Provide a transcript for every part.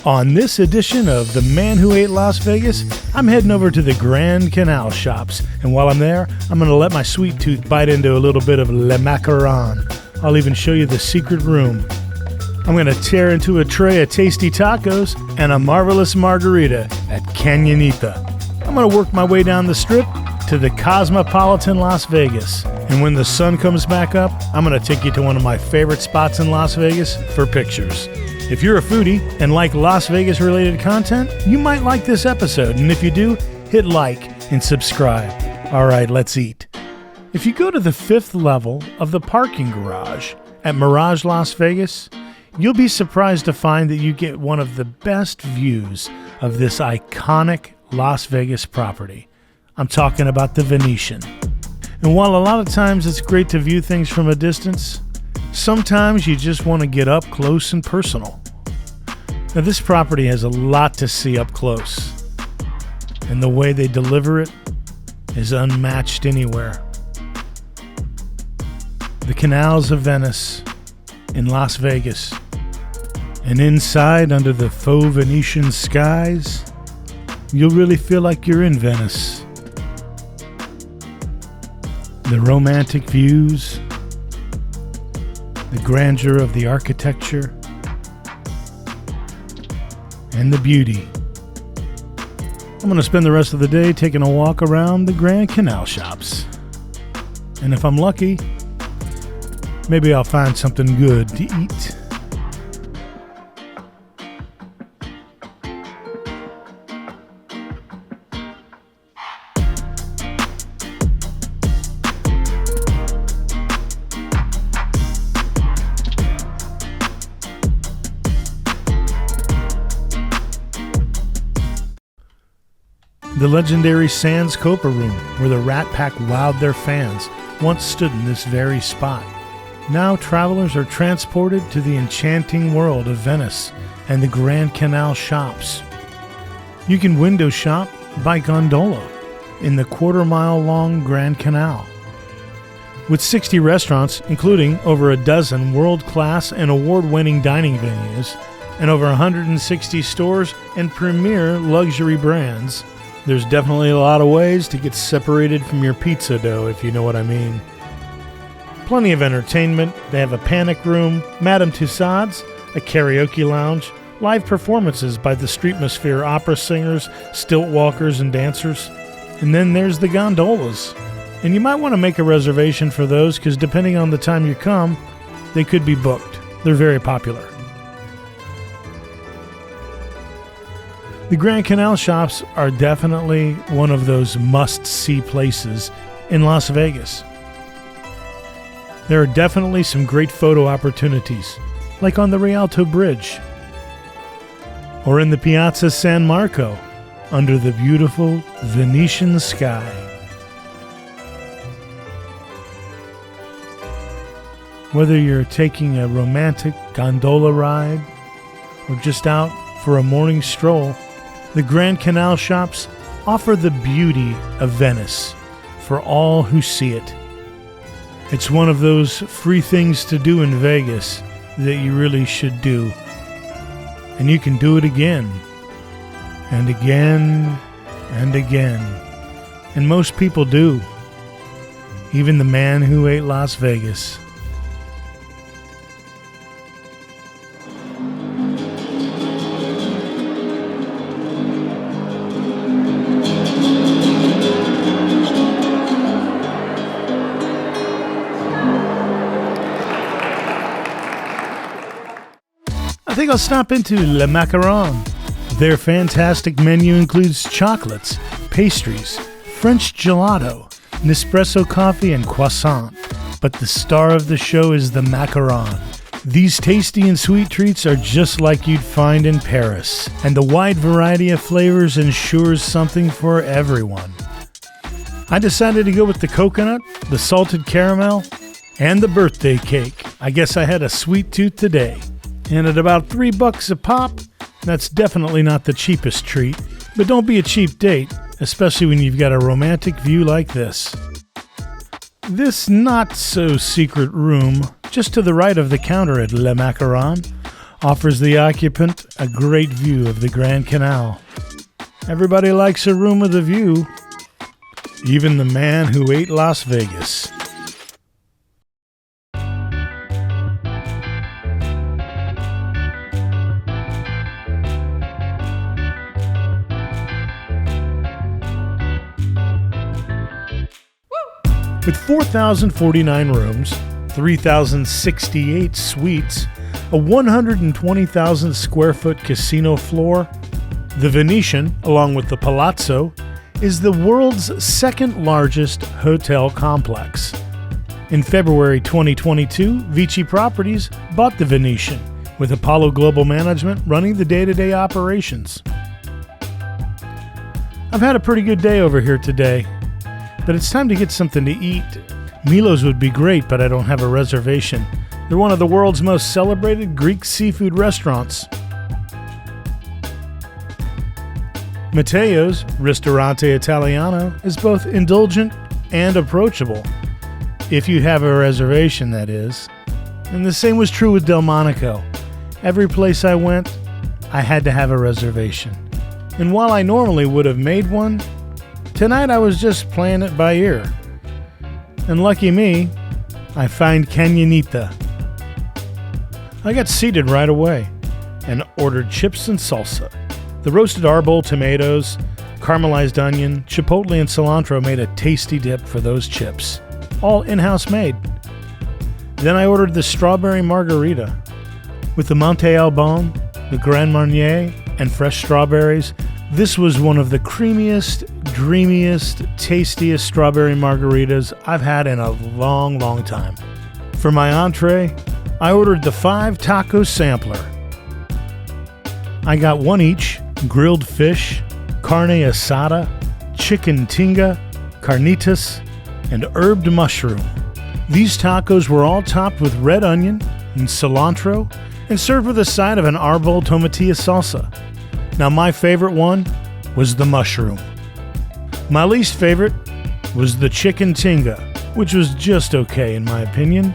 On this edition of The Man Who Ate Las Vegas, I'm heading over to the Grand Canal Shoppes, and while I'm there, I'm going to let my sweet tooth bite into a little bit of le macaron. I'll even show you the secret room. I'm going to tear into a tray of tasty tacos and a marvelous margarita at Canonita. I'm going to work my way down the strip to the Cosmopolitan Las Vegas, and when the sun comes back up, I'm going to take you to one of my favorite spots in Las Vegas for pictures. If you're a foodie and like Las Vegas related content, you might like this episode, and if you do, hit like and subscribe. All right, let's eat. If you go to the 5th level of the parking garage at Mirage Las Vegas, you'll be surprised to find that you get one of the best views of this iconic Las Vegas property. I'm talking about the Venetian. And while a lot of times it's great to view things from a distance, sometimes you just want to get up close and personal. Now, this property has a lot to see up close, and the way they deliver it is unmatched anywhere. The canals of Venice in Las Vegas, and inside under the faux Venetian skies, you'll really feel like you're in Venice. The romantic views, the grandeur of the architecture, and the beauty. I'm going to spend the rest of the day taking a walk around the Grand Canal Shoppes. And if I'm lucky, maybe I'll find something good to eat. The legendary Sands Copa Room, where the Rat Pack wowed their fans, once stood in this very spot. Now travelers are transported to the enchanting world of Venice and the Grand Canal Shoppes. You can window shop by gondola in the quarter-mile-long Grand Canal. With 60 restaurants, including over a dozen world-class and award-winning dining venues, and over 160 stores and premier luxury brands, there's definitely a lot of ways to get separated from your pizza dough, if you know what I mean. Plenty of entertainment. They have a panic room, Madame Tussauds, a karaoke lounge, live performances by the Streetmosphere opera singers, stilt walkers, and dancers. And then there's the gondolas. And you might want to make a reservation for those because depending on the time you come, they could be booked. They're very popular. The Grand Canal Shoppes are definitely one of those must-see places in Las Vegas. There are definitely some great photo opportunities, like on the Rialto Bridge, or in the Piazza San Marco, under the beautiful Venetian sky. Whether you're taking a romantic gondola ride, or just out for a morning stroll, the Grand Canal Shoppes offer the beauty of Venice for all who see it. It's one of those free things to do in Vegas that you really should do. And you can do it again, and again, and again. And most people do. Even the man who ate Las Vegas. I think I'll stop into Le Macaron. Their fantastic menu includes chocolates, pastries, French gelato, Nespresso coffee, and croissant. But the star of the show is the macaron. These tasty and sweet treats are just like you'd find in Paris, and the wide variety of flavors ensures something for everyone. I decided to go with the coconut, the salted caramel, and the birthday cake. I guess I had a sweet tooth today. And at about $3 a pop, that's definitely not the cheapest treat. But don't be a cheap date, especially when you've got a romantic view like this. This not-so-secret room, just to the right of the counter at Le Macaron, offers the occupant a great view of the Grand Canal. Everybody likes a room with a view, even the man who ate Las Vegas. With 4,049 rooms, 3,068 suites, a 120,000 square foot casino floor, the Venetian, along with the Palazzo, is the world's second largest hotel complex. In February 2022, Vici Properties bought the Venetian, with Apollo Global Management running the day-to-day operations. I've had a pretty good day over here today, but it's time to get something to eat. Milo's would be great, but I don't have a reservation. They're one of the world's most celebrated Greek seafood restaurants. Matteo's Ristorante Italiano is both indulgent and approachable, if you have a reservation, that is. And the same was true with Delmonico. Every place I went, I had to have a reservation. And while I normally would have made one, tonight I was just playing it by ear. And lucky me, I find Canonita. I got seated right away and ordered chips and salsa. The roasted arbol tomatoes, caramelized onion, chipotle, and cilantro made a tasty dip for those chips, all in-house made. Then I ordered the strawberry margarita with the Monte Albon, the Grand Marnier, and fresh strawberries. This was one of the creamiest, dreamiest, tastiest strawberry margaritas I've had in a long, long time. For my entree, I ordered the 5 taco sampler. I got one each: grilled fish, carne asada, chicken tinga, carnitas, and herbed mushroom. These tacos were all topped with red onion and cilantro and served with a side of an arbol tomatilla salsa. Now, my favorite one was the mushroom. My least favorite was the chicken tinga, which was just okay in my opinion.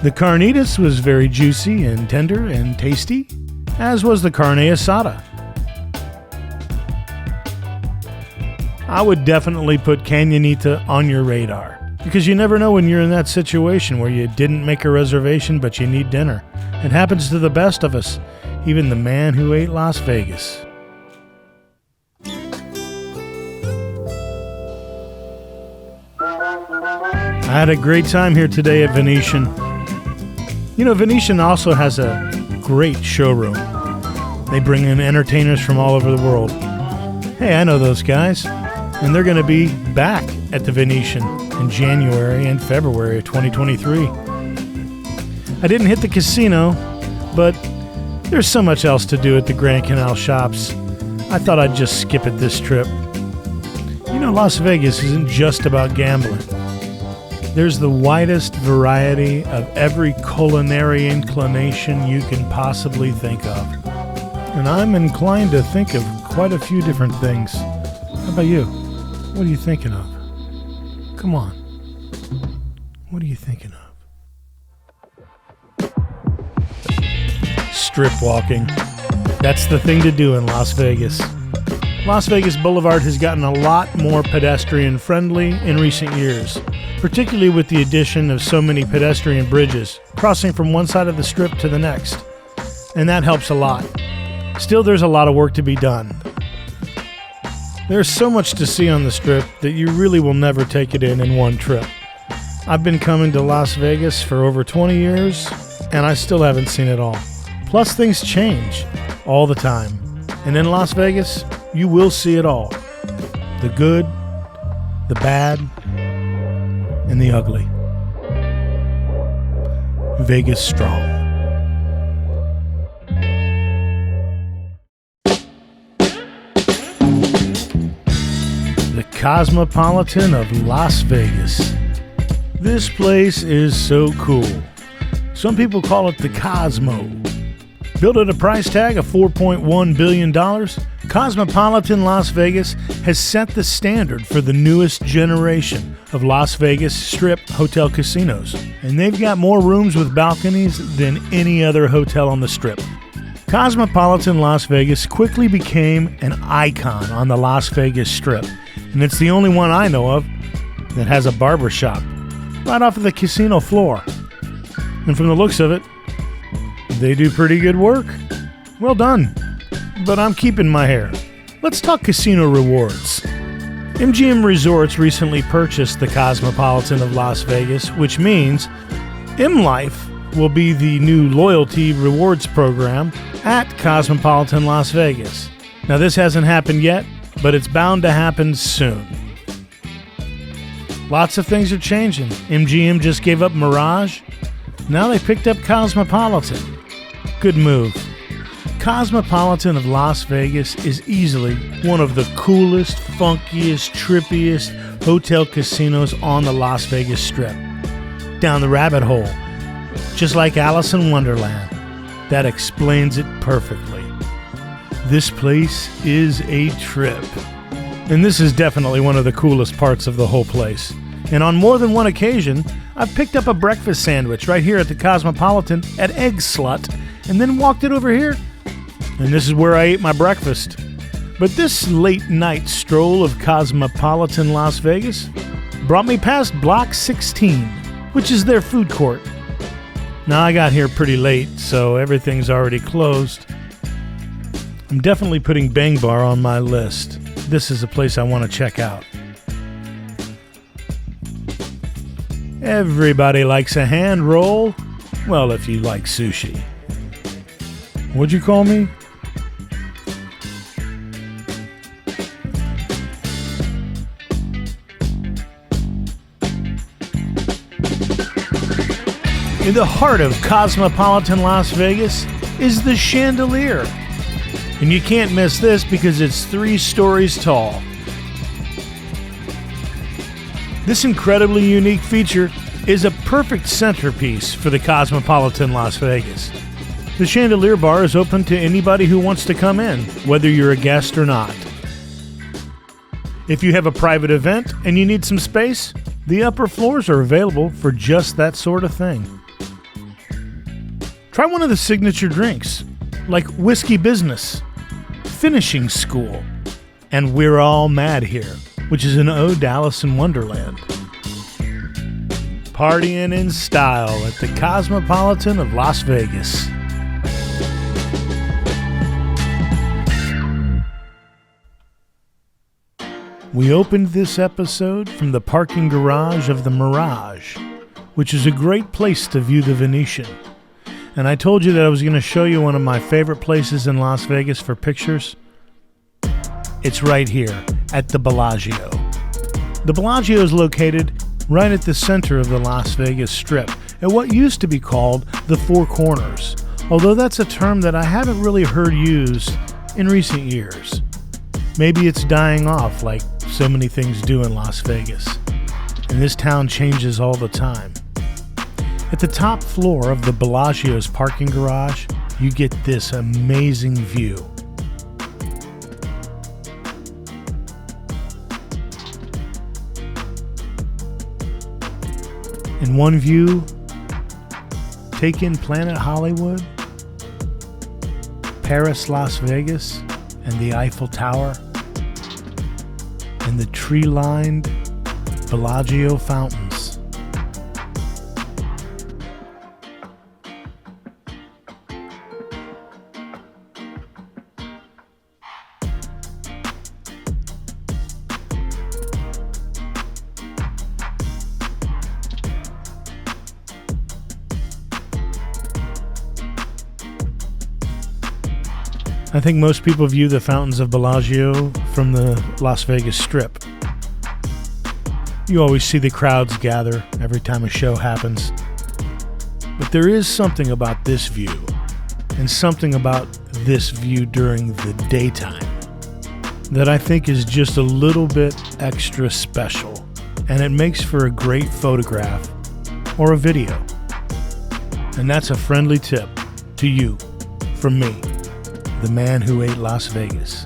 The carnitas was very juicy and tender and tasty, as was the carne asada. I would definitely put Canonita on your radar, because you never know when you're in that situation where you didn't make a reservation but you need dinner. It happens to the best of us, even the man who ate Las Vegas. I had a great time here today at Venetian. You know, Venetian also has a great showroom. They bring in entertainers from all over the world. Hey, I know those guys. And they're going to be back at the Venetian in January and February of 2023. I didn't hit the casino, but there's so much else to do at the Grand Canal Shoppes. I thought I'd just skip it this trip. You know, Las Vegas isn't just about gambling. There's the widest variety of every culinary inclination you can possibly think of. And I'm inclined to think of quite a few different things. How about you? What are you thinking of? Come on. What are you thinking of? Strip walking. That's the thing to do in Las Vegas. Las Vegas Boulevard has gotten a lot more pedestrian friendly in recent years, particularly with the addition of so many pedestrian bridges crossing from one side of the strip to the next. And that helps a lot. Still, there's a lot of work to be done. There's so much to see on the strip that you really will never take it in one trip. I've been coming to Las Vegas for over 20 years, and I still haven't seen it all. Plus, things change all the time. And in Las Vegas, you will see it all. The good, the bad, and the ugly. Vegas strong. The Cosmopolitan of Las Vegas. This place is so cool. Some people call it the Cosmo. Built at a price tag of $4.1 billion, Cosmopolitan Las Vegas has set the standard for the newest generation of Las Vegas Strip hotel casinos. And they've got more rooms with balconies than any other hotel on the Strip. Cosmopolitan Las Vegas quickly became an icon on the Las Vegas Strip. And it's the only one I know of that has a barber shop right off of the casino floor. And from the looks of it, they do pretty good work. Well done. But I'm keeping my hair. Let's talk casino rewards. MGM Resorts recently purchased the Cosmopolitan of Las Vegas, which means M-Life will be the new loyalty rewards program at Cosmopolitan Las Vegas. Now, this hasn't happened yet, but it's bound to happen soon. Lots of things are changing. MGM just gave up Mirage. Now they picked up Cosmopolitan. Good move. Cosmopolitan of Las Vegas is easily one of the coolest, funkiest, trippiest hotel casinos on the Las Vegas Strip. Down the rabbit hole, just like Alice in Wonderland. That explains it perfectly. This place is a trip. And this is definitely one of the coolest parts of the whole place. And on more than one occasion, I've picked up a breakfast sandwich right here at the Cosmopolitan at Egg Slut, and then walked it over here, and this is where I ate my breakfast. But this late night stroll of Cosmopolitan Las Vegas brought me past Block 16, which is their food court. Now, I got here pretty late, so everything's already closed. I'm definitely putting Bang Bar on my list. This is a place I want to check out. Everybody likes a hand roll. Well, if you like sushi. What'd you call me? In the heart of Cosmopolitan Las Vegas is the Chandelier. And you can't miss this because it's 3 stories tall. This incredibly unique feature is a perfect centerpiece for the Cosmopolitan Las Vegas. The Chandelier Bar is open to anybody who wants to come in, whether you're a guest or not. If you have a private event and you need some space, the upper floors are available for just that sort of thing. Try one of the signature drinks, like Whiskey Business, Finishing School, and We're All Mad Here, which is an ode to Alice in Wonderland. Partying in style at the Cosmopolitan of Las Vegas. We opened this episode from the parking garage of the Mirage, which is a great place to view the Venetian. And I told you that I was going to show you one of my favorite places in Las Vegas for pictures. It's right here at the Bellagio. The Bellagio is located right at the center of the Las Vegas Strip, at what used to be called the Four Corners, although that's a term that I haven't really heard used in recent years. Maybe it's dying off like so many things do in Las Vegas, and this town changes all the time. At the top floor of the Bellagio's parking garage, you get this amazing view. In one view, take in Planet Hollywood, Paris, Las Vegas, and the Eiffel Tower, and the tree-lined Bellagio fountains. I think most people view the fountains of Bellagio from the Las Vegas Strip. You always see the crowds gather every time a show happens. But there is something about this view, and something about this view during the daytime, that I think is just a little bit extra special, and it makes for a great photograph or a video. And that's a friendly tip to you, from me, the man who ate Las Vegas.